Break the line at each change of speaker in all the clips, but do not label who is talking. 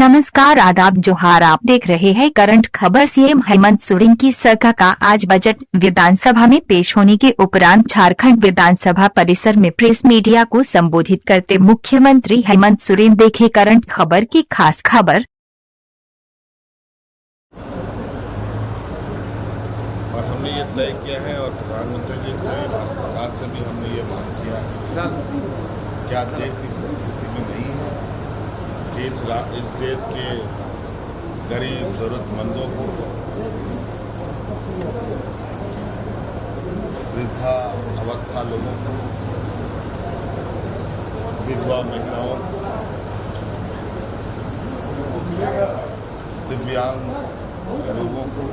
नमस्कार, आदाब, जोहार। आप देख रहे हैं करंट खबर। सीएम हेमंत सोरेन की सरकार का आज बजट विधानसभा में पेश होने के उपरांत झारखंड विधानसभा परिसर में प्रेस मीडिया को संबोधित करते मुख्यमंत्री हेमंत सोरेन। देखे करंट खबर की खास खबर।
और हमने ये तय किया है और प्रधानमंत्री जी से, भारत सरकार से भी हमने ये मांग किया है। क्या देश इस स्थिति में नहीं है कि इस देश के गरीब जरूरतमंदों को, वृद्धा अवस्था लोगों को, विधवा महिलाओं को, दिव्यांग लोगों को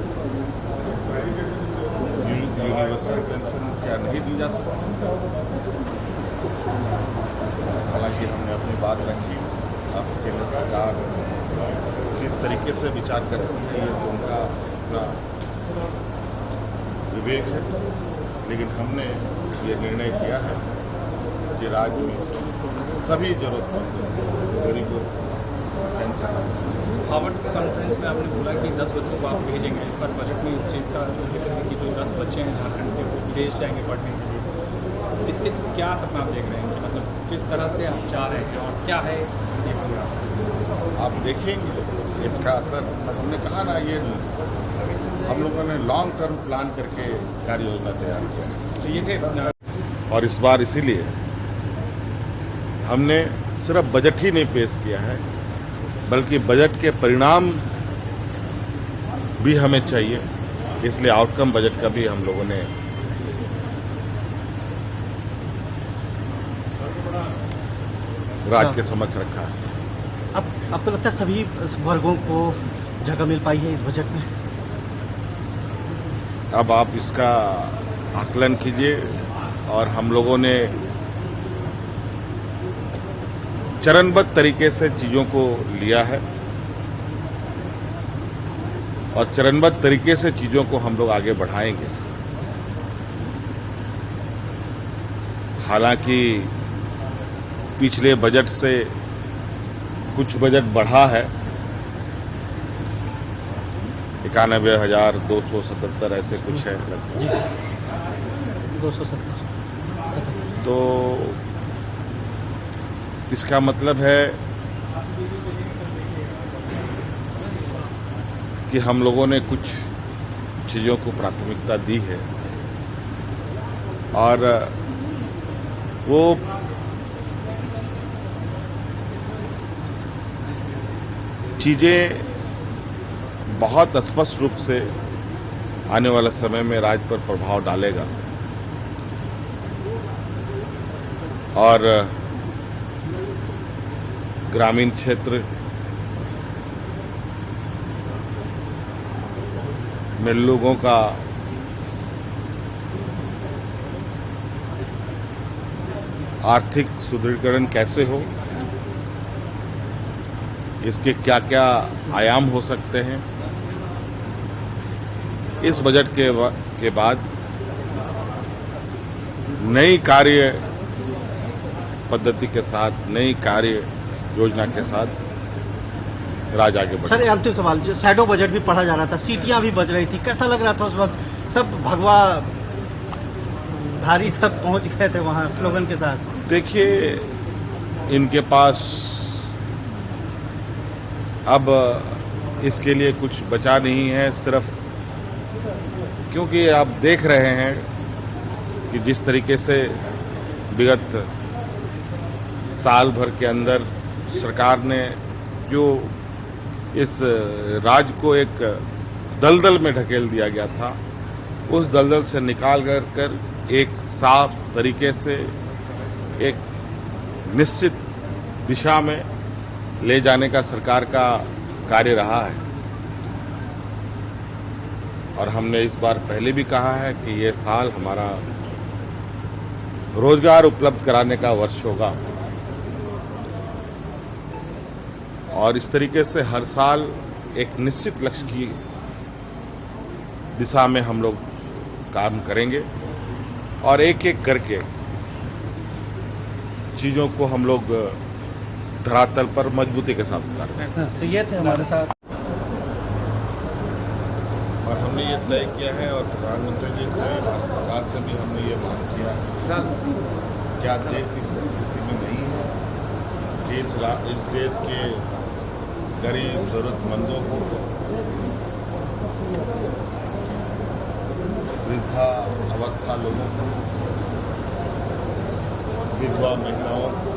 यूनिवर्सल पेंशन क्या नहीं दी जा सकती। हालांकि हमने अपनी बात रखी। अब केंद्र सरकार किस तरीके से विचार करती है ये तो उनका अपना विवेक है, लेकिन हमने ये निर्णय किया है कि राज्य में सभी जरूरतमंद गरीबों को पेंशन।
हार्वर्ड कॉन्फ्रेंस में आपने बोला कि 10 बच्चों को आप भेजेंगे। इस बार बजट में इस चीज़ का जिक्र है कि जो 10 बच्चे हैं झारखंड के वो विदेश जाएंगे पढ़ने के लिए। इसके तो क्या सपना आप देख रहे हैं कि मतलब किस तरह से आप चाह रहे हैं और क्या है ये पूरा?
आप देखेंगे इसका असर। हमने कहा ना, ये हम लोगों ने लॉन्ग टर्म प्लान करके कार्य योजना तैयार किया है।
तो ये थे
और इस बार इसीलिए हमने सिर्फ बजट ही नहीं पेश किया है, बल्कि बजट के परिणाम भी हमें चाहिए। इसलिए आउटकम बजट का भी हम लोगों ने राज्य के समक्ष रखा है।
अब आपको लगता है सभी वर्गों को जगह मिल पाई है इस बजट में?
अब आप इसका आकलन कीजिए। और हम लोगों ने चरणबद्ध तरीके से चीज़ों को लिया है और चरणबद्ध तरीके से चीज़ों को हम लोग आगे बढ़ाएंगे। हालांकि पिछले बजट से कुछ बजट बढ़ा है, 91,277 ऐसे कुछ है
जी, 270।
तो इसका मतलब है कि हम लोगों ने कुछ चीज़ों को प्राथमिकता दी है और वो चीज़ें बहुत स्पष्ट रूप से आने वाला समय में राज्य पर प्रभाव डालेगा। और ग्रामीण क्षेत्र में लोगों का आर्थिक सुदृढ़ीकरण कैसे हो, इसके क्या क्या आयाम हो सकते हैं, इस बजट के बाद नई कार्य पद्धति के साथ, नई कार्य योजना के साथ राज्य आगे बढ़े।
सर, अंतिम सवाल, जो शैडो बजट भी पढ़ा जा रहा था, सीटियां भी बज रही थी, कैसा लग रहा था उस वक्त? सब भगवा धारी सब पहुंच गए थे वहां स्लोगन के साथ।
देखिए, इनके पास अब इसके लिए कुछ बचा नहीं है, सिर्फ क्योंकि आप देख रहे हैं कि जिस तरीके से विगत साल भर के अंदर सरकार ने जो इस राज्य को एक दलदल में ढकेल दिया गया था, उस दलदल से निकाल कर एक साफ तरीके से एक निश्चित दिशा में ले जाने का सरकार का कार्य रहा है। और हमने इस बार पहले भी कहा है कि ये साल हमारा रोजगार उपलब्ध कराने का वर्ष होगा और इस तरीके से हर साल एक निश्चित लक्ष्य की दिशा में हम लोग काम करेंगे और एक एक करके चीज़ों को हम लोग धरातल पर मजबूती के साथ उतारें।
हाँ, तो ये थे हमारे साथ।
और हमने ये तय किया है और प्रधानमंत्री जी से, भारत सरकार से भी हमने ये मांग किया है, क्या देश इस स्थिति में नहीं है कि इस देश के गरीब जरूरतमंदों को, वृद्धा अवस्था लोगों को, विधवा महिलाओं को,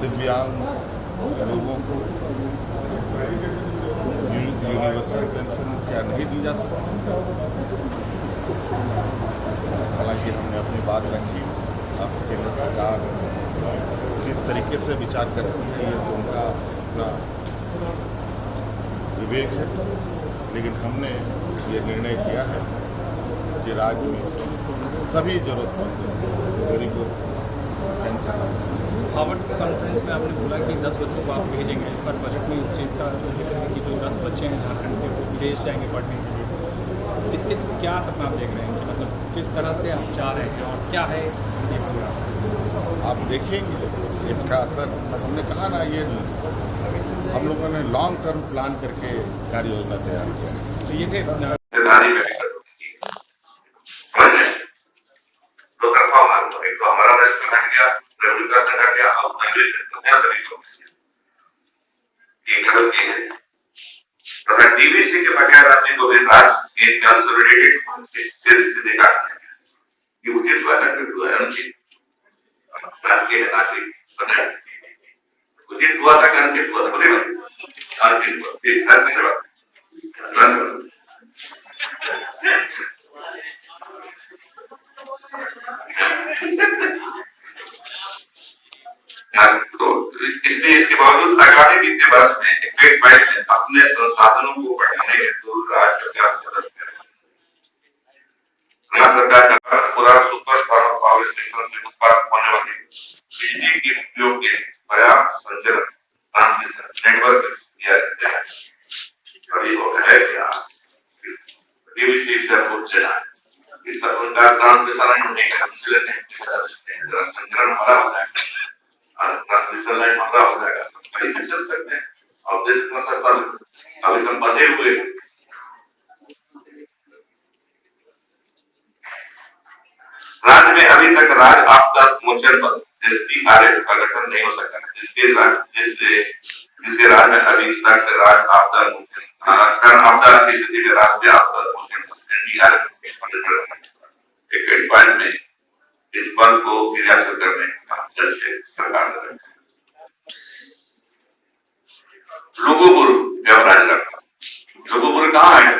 दिव्यांग लोगों को यूनिवर्सल पेंशन क्या नहीं दी जा सकती? हालांकि हमने अपनी बात रखी। अब केंद्र सरकार किस तरीके से विचार करती है ये तो उनका अपना विवेक है, लेकिन हमने ये निर्णय किया है कि राज्य में सभी जरूरतमंद गरीबों को पेंशन।
हार्वर्ड कॉन्फ्रेंस में आपने बोला कि 10 बच्चों को आप भेजेंगे। इस बार बजट में इस चीज़ का जिक्र है कि जो 10 बच्चे हैं झारखंड के वो विदेश जाएंगे पढ़ने के लिए। इसके थ्रू क्या सपना आप देख रहे हैं कि मतलब किस तरह से आप चाह रहे हैं और क्या है ये प्रोग्राम?
आप देखेंगे इसका असर। हमने कहा ना, ये हम लोगों ने लॉन्ग टर्म प्लान करके कार्य योजना तैयार किया है।
तो ये थे
तो हमारा रेस्ट घट गया, रेवेन्यू का घट गया, अब एक गलती है तथा डीबीसी के बकाया राशि को भी राज्य के कंसोलिडेटेड फंड से सीधे काट दिया। ये उचित हुआ है अनुचित राज्य के नागरिक पता है उचित हुआ था कि अनुचित हुआ था पता है अनुचित हुआ फिर हर धन्यवाद। तो इसलिए इसके बावजूद आगामी वित्तीय वर्ष में 21-22 में अपने संसाधनों को बढ़ाने हेतु राज्य सरकार सतर्क है। राज्य सरकार का पूरा सुपर थर्मल पावर स्टेशन से उत्पादित होने वाली बिजली के उपयोग के पर्याप्त संचरण ट्रांसमिशन नेटवर्क किया जाए। अभी होता है क्या डीवीसी से पूछना इस उनका ट्रांसमिशन लाइन होने का हमसे लेते हैं, संचरण हमारा होता है और ट्रांसमिशन लाइन हमारा हो जाएगा, वहीं से चल सकते हैं और देश इतना सस्ता अभी तक बंधे हुए हैं। राज्य में अभी तक राज्य आपदा मोचन बल SDRF का गठन नहीं हो सका है, जिसके राज्य में अभी तक राज्य आपदा मोचन आपदा की स्थिति में राष्ट्रीय आपदा मोचन NDRF 21-22 में इस बल को क्रियाशील करने का लक्ष्य सरकार ने रखा। लोगोपुर व्यवराज रखा। लोगोपुर कहाँ है?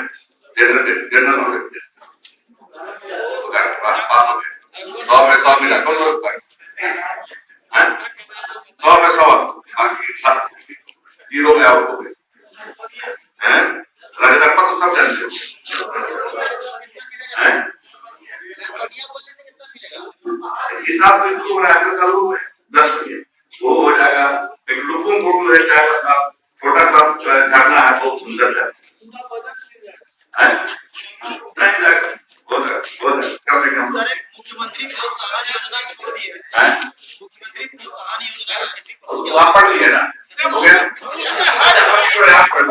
जनरल नॉलेज 100 में 100 मिला कौन लोग 100 में 100 बाकी 0 में आउट हो गए हैं। राजदप्पा तो सब जानते हो हिसाब में इसको बनाया सालों में 10 रुपये वो हो जाएगा। एक लुपुम फोटो रह जाएगा साहब, छोटा सा झरना है बहुत सुंदर है नहीं जाएगा कम से कम।
मुख्यमंत्री प्रोत्साहन योजना छोड़ दी है। मुख्यमंत्री प्रोत्साहन योजना
उसको आप पढ़ लिए ना हो गया आप पढ़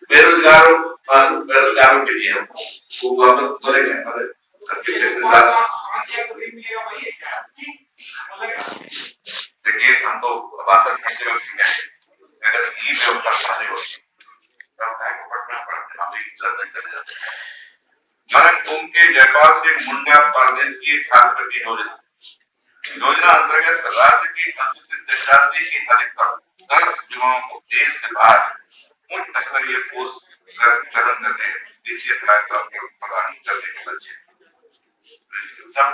बेरोजगारों के लिए देखिए हमको भाषण करते वक्त अगर ई व्यवस्था नहीं होती पटना पड़ते हम लंदन चले जाते हैं। उनके जयपाल से मुंडा प्रदेश की छात्रवृत्ति योजना अंतर्गत राज्य की अनुसूचित जनजाति की अधिकतम 10 युवाओं को देश के बाहर उच्च स्तरीय कोर्स चरण करने वित्तीय सहायता प्रदान करने के लक्ष्य सब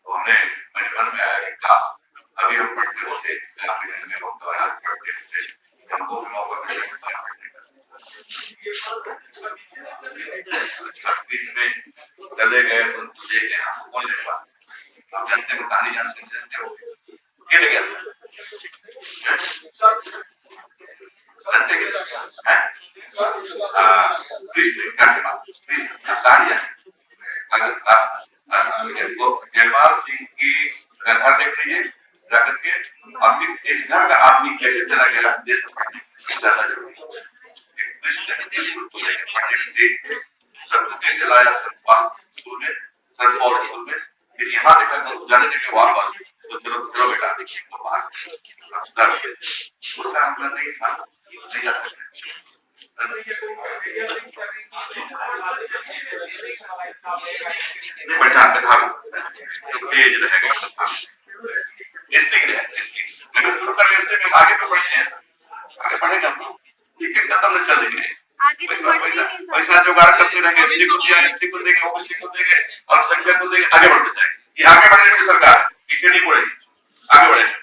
हमने बचपन में आया कि क्लास अभी हम पढ़ते होते हमको भी मौका मिलता में चले गए तो तुझे कौन ले पाए आप जनते को कहानी जान सकते हो, ये ले गया जनते के साड़ियाँ अगर वो जयपाल सिंह की घर देख लीजिए जाकर के, और फिर इस घर का आदमी कैसे चला गया देश को पढ़ने ज्यादा जरूरी है, कैसे लाया स्कूल में, और स्कूल में, फिर यहाँ देखकर जाने देखे वापस, तो चलो चलो बेटा तो बाहर उसका हमला नहीं था, नहीं जा सकते। नहीं बढ़िया कथा तो तेज रहेगा कथा, इसलिए अगर शुरू करें इसलिए हम आगे पे बढ़ते हैं, आगे बढ़ेगा हम एक एक कदम न चलेंगे, पैसा पैसा पैसा जुगाड़ करते रहेंगे, एसटी को दिया एसटी को देंगे, ओबीसी को देंगे, अल्पसंख्यक को देंगे, आगे बढ़ते जाएंगे। ये आगे बढ़ने की सरकार है, पीछे नहीं बढ़ेगी, आगे बढ़ेगी।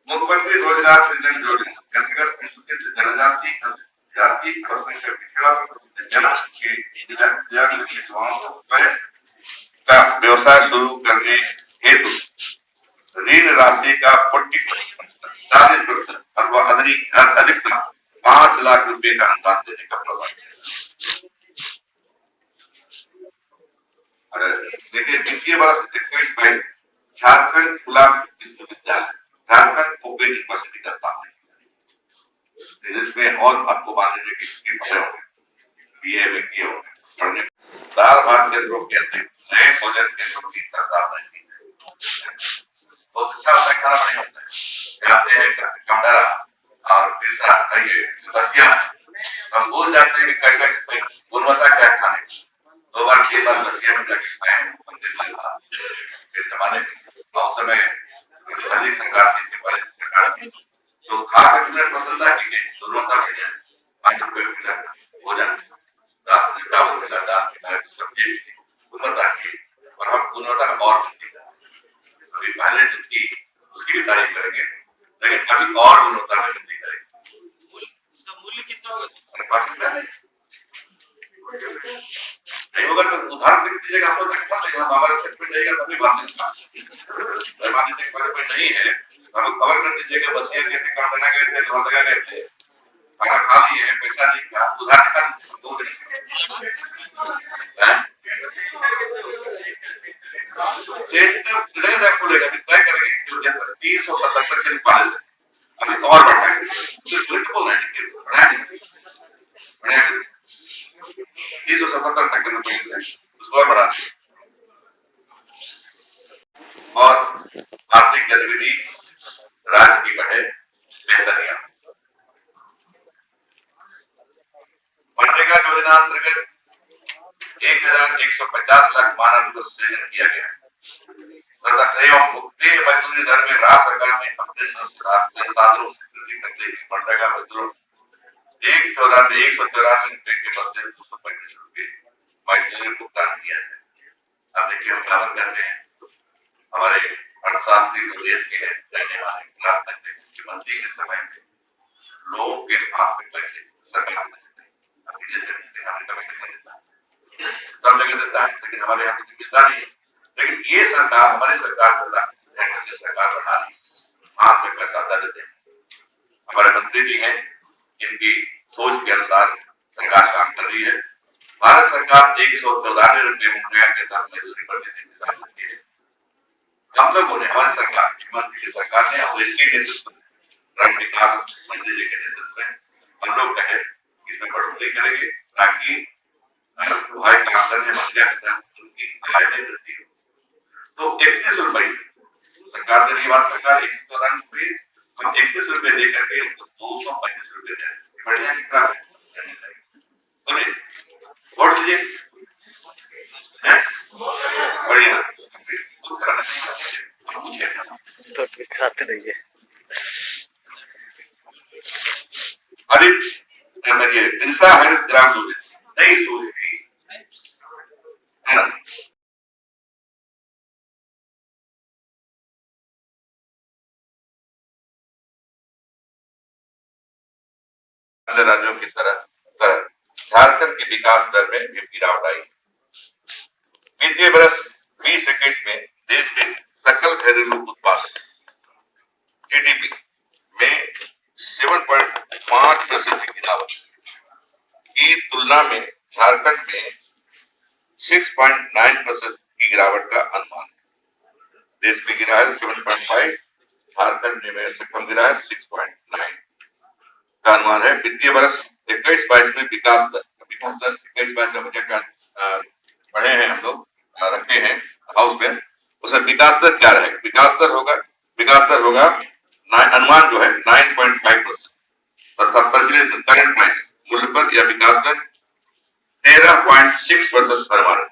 मुख्यमंत्री रोजगार सृजन योजना के अंतर्गत अनुसूचित जनजाति जाति अल्पसंख्यक पिछड़ा जन के दिव्यांग युवाओं को स्वयं का व्यवसाय शुरू करने हेतु ऋण राशि का 40% अथवा अधिकतम 5 लाख रुपए का अनुदान देने का प्रावधान है। देखिए द्वितीय वर्ष 21-22 झारखंड खुला विश्वविद्यालय, झारखंड ओपन यूनिवर्सिटी का स्थापना की, जिसमें और आपको मान लीजिए कि इसके पढ़े होंगे, बीए में किए होंगे, पढ़ने दाल भात केंद्रों के अतिरिक्त नए भोजन केंद्रों की स्थापना की। बहुत अच्छा होता है, खाना बढ़िया होता है, जाते हैं कमडरा और फिर ये बसिया, हम भूल जाते हैं कि कैसे गुणवत्ता क्या खाने, 2 बार 3 बार बसिया में जाके खाए फिर जमाने में उस समय पहली सरकार थी, इसके पहले सरकार थी, तो खा कर तुमने प्रशंसा की नहीं, गुणवत्ता की नहीं, 5 रुपए मिला भोजन, चावल मिला, दाल मिला, सब्जी मिली, गुणवत्ता की, और हम गुणवत्ता का और अभी पहले जो थी उसकी भी तारीफ करेंगे, लेकिन अभी और गुणवत्ता में वृद्धि करेंगे।
उसका मूल्य कितना होगा?
नहीं होगा तो उदाहरण लिख दीजिएगा, हम लोग हमारा सर्टिफिकेट रहेगा तभी बात नहीं, मान लीजिए कोई नहीं है, हम लोग कवर कर दीजिएगा, बसिया गए थे, कमडरा गए थे, लोहरदगा गए थे, खाना खा लिए हैं, पैसा नहीं था, उधार निकाल दीजिए 2 दिन से खुलेगा, तय करेंगे जो 377 के निकाले से अभी और बढ़ाएंगे, बोल रहे हैं 377 तक के पैसे उसको और बढ़ा, और आर्थिक गतिविधि राज्य की बढ़े, बेहतरियां। मनरेगा योजना अंतर्गत 1150 लाख मानव दिवस सृजन किया गया तथा मुक्ति मजदूरी दर में राज्य सरकार ने अपने संसाधनों से वृद्धि करते हुए मनरेगा मजदूरों 184 रुपए के बदले 235 रुपए मजदूरी भुगतान किया है। अब देखिए हम क्या कहते हैं, हमारे अर्थशास्त्री जो देश के हैं जाने वाले मुख्यमंत्री के समय में लोगों के हाथ में पैसे सरकार सब जगह देता है, लेकिन हमारे यहाँ तो मिलता नहीं है। लेकिन ये सरकार, हमारी सरकार सरकार बढ़ा रही है, हाथ में पैसा दे देते हैं। हमारे मंत्री जी हैं, इनकी सोच के अनुसार सरकार काम कर रही है। भारत सरकार 194 रुपए मनरेगा के तहत मजदूरी पर देती है। हम लोगों ने, हमारी सरकार, मुख्यमंत्री की सरकार ने और इसके नेतृत्व में, ग्राम विकास मंत्री जी के नेतृत्व में हम लोग कहे इसमें बढ़ोतरी करेंगे ताकि भाई काम करने मनरेगा के तहत उनकी आय में वृद्धि हो। तो 31 रुपए सरकार दे रही है, भारत सरकार 194 रुपए, हम 31 रुपए दे करके 235 रुपए दे, बढ़िया कितना है, वोट दीजिए, बढ़िया
तो खाते रहिए।
हरित बिरसा हरित ग्राम योजना नई सोच है ना, अन्य राज्यों की तरह झारखंड की विकास दर में भी गिरावट आई। वित्तीय वर्ष 2021 में देश के सकल घरेलू उत्पाद जीडीपी में 7.5% की गिरावट की तुलना में झारखंड में 6.9% की गिरावट का अनुमान है। देश में गिरा है 7.5, झारखंड में से कम गिरा है 6.9 का अनुमान है। वित्तीय वर्ष 21-22 में विकास दर 21-22 का बजट पढ़े हैं हम लोग, रखे हैं हाउस में। उसमें विकास दर क्या रहेगा? विकास दर होगा अनुमान जो है 9.5% तथा प्रचलित करंट प्राइस मूल्य पर यह विकास दर 13.6% अनुमान है।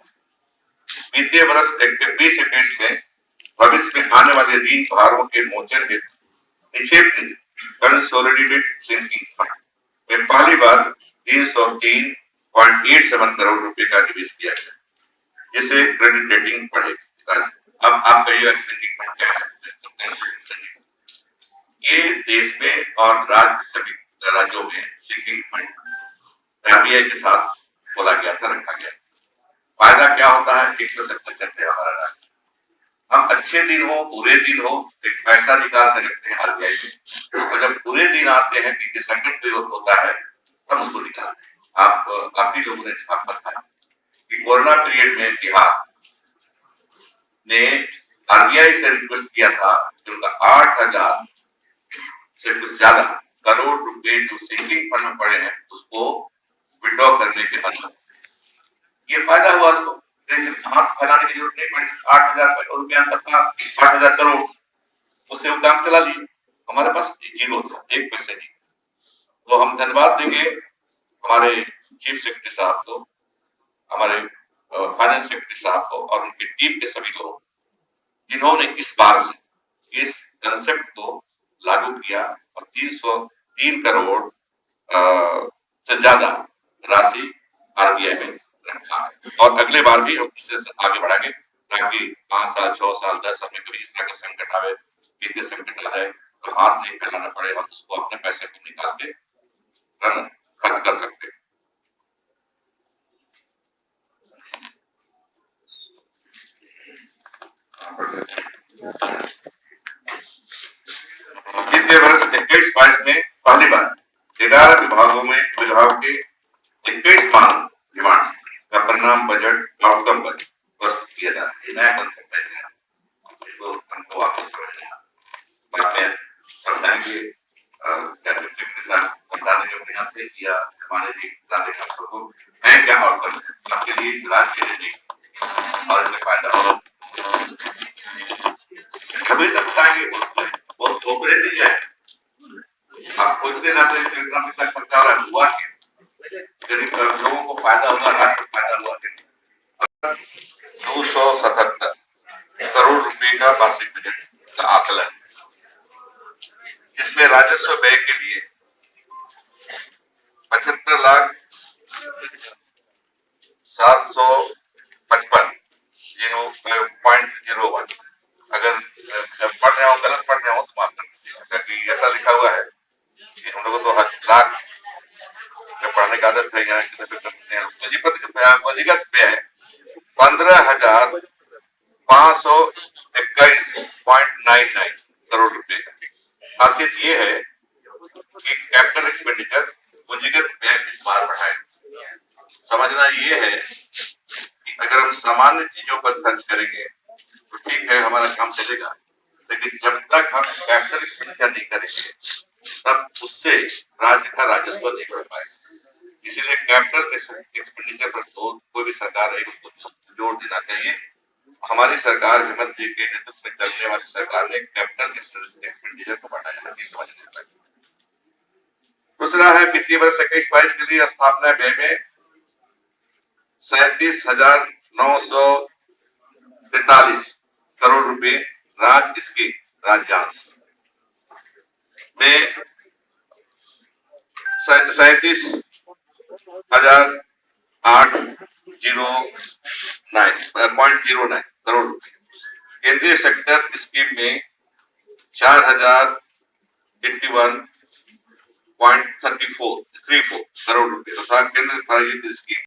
वित्तीय वर्ष 2021 में भविष्य में आने वाले ऋण भारों के मोचन हेतु निक्षेप निधि कंसोलिडेटेड सिंकिंग फंड में पहली बार 303.87 करोड़ रुपए का निवेश किया गया, जिससे क्रेडिट रेटिंग बढ़ेगी। अब आप कहिएगा सिंकिंग फंड क्या है? ये देश में और राज्य के सभी राज्यों में सिंकिंग फंड आरबीआई के साथ खोला गया था, रखा गया। फायदा क्या होता है? एक तो सब चल रहा हमारा राज्य, हम अच्छे दिन हो बुरे दिन हो एक पैसा निकाल कर रखते हैं आरबीआई में, और जब बुरे दिन आते हैं कि संकट होता है तब उसको निकालते हैं। आप ही लोगों ने छाप रखा है कि कोरोना पीरियड में बिहार ने आरबीआई से रिक्वेस्ट किया था कि उनका 8,000 से कुछ ज्यादा करोड़ रुपए जो सिंकिंग फंड में पड़े हैं उसको विड्रॉ करने के अनुमति। ये फायदा हुआ उसको, हाथ फैलाने की जरूरत नहीं पड़ी। 8,000 रुपया तथा 8,000 करोड़, उससे वो काम चला लिए। हमारे पास जीरो था, 1 पैसे नहीं। तो हम धन्यवाद देंगे हमारे चीफ सेक्रेटरी साहब को, हमारे फाइनेंस सेक्रेटरी साहब को और उनकी टीम के सभी लोग जिन्होंने इस बार से इस कंसेप्ट को लागू किया और 303 करोड़ से ज्यादा राशि आरबीआई में रखा है। और अगले बार भी हम इससे आगे बढ़ाएंगे ताकि 5 साल 6 साल 10 साल में कभी इस तरह का संकट आवे, वित्तीय संकट आए तो हाथ नहीं फैलाना पड़े, हम उसको अपने पैसे को निकाल के खर्च कर सकते। वित्तीय वर्ष 21-22 में पहली बार 11 विभागों के 21 मांग डिमांड का परिणाम बजट आउटकम बजट प्रस्तुत किया जा रहा है। नया कंसेप्ट है, इसको हमको वापस बातें समझाएंगे कैबिनेट सेक्रेटरी साहब समझाने के प्रयास से किया। हमारे भी ज्यादा छात्रों को है क्या आउटकम है आपके लिए, राज्य के लिए और इससे फायदा हो। कभी तक बताएंगे बहुत थोपड़े नहीं जाए, आप कुछ दिन आते इस इतना पैसा खर्चा हो रहा है, हुआ गरीब लोगों को फायदा हुआ, राज्य को फायदा हुआ। 277 करोड़ रुपए का वार्षिक बजट का आकलन, जिसमें राजस्व व्यय के लिए 75,755.01। अगर पढ़ रहे हो गलत पढ़ रहे हो तो माफ कर दीजिएगा, क्योंकि ऐसा लिखा हुआ है कि हम लोगों को लाख पढ़ने की आदत है। यहाँ पंजीगत व्यय 15,521.99 करोड़ रुपए का। खासियत ये है कि कैपिटल एक्सपेंडिचर पूंजीगत व्यय इस बार बढ़ाए। समझना ये है कि अगर हम सामान्य चीजों पर खर्च करेंगे तो ठीक है, हमारा काम चलेगा, लेकिन जब तक हम कैपिटल एक्सपेंडिचर नहीं करेंगे तब उससे राज्य का राजस्व नहीं बढ़ पाएगा। इसीलिए कैपिटल एक्सपेंडिचर पर तो कोई भी सरकार रहेगी उसको जोर देना चाहिए। हमारी सरकार हेमंत जी के नेतृत्व में चलने वाली सरकार ने कैपिटल एक्सपेंडिचर को बढ़ाया है, समझने चाहिए। दूसरा है वित्तीय वर्ष 21-22 के लिए स्थापना व्यय में 37,943 करोड़ रुपए राज्य स्कीम राज्यांश में 37,809.09 करोड़ रुपए। केंद्रीय सेक्टर स्कीम में 4,081 0.34 करोड़ रुपए तथा केंद्र प्रायोजित स्कीम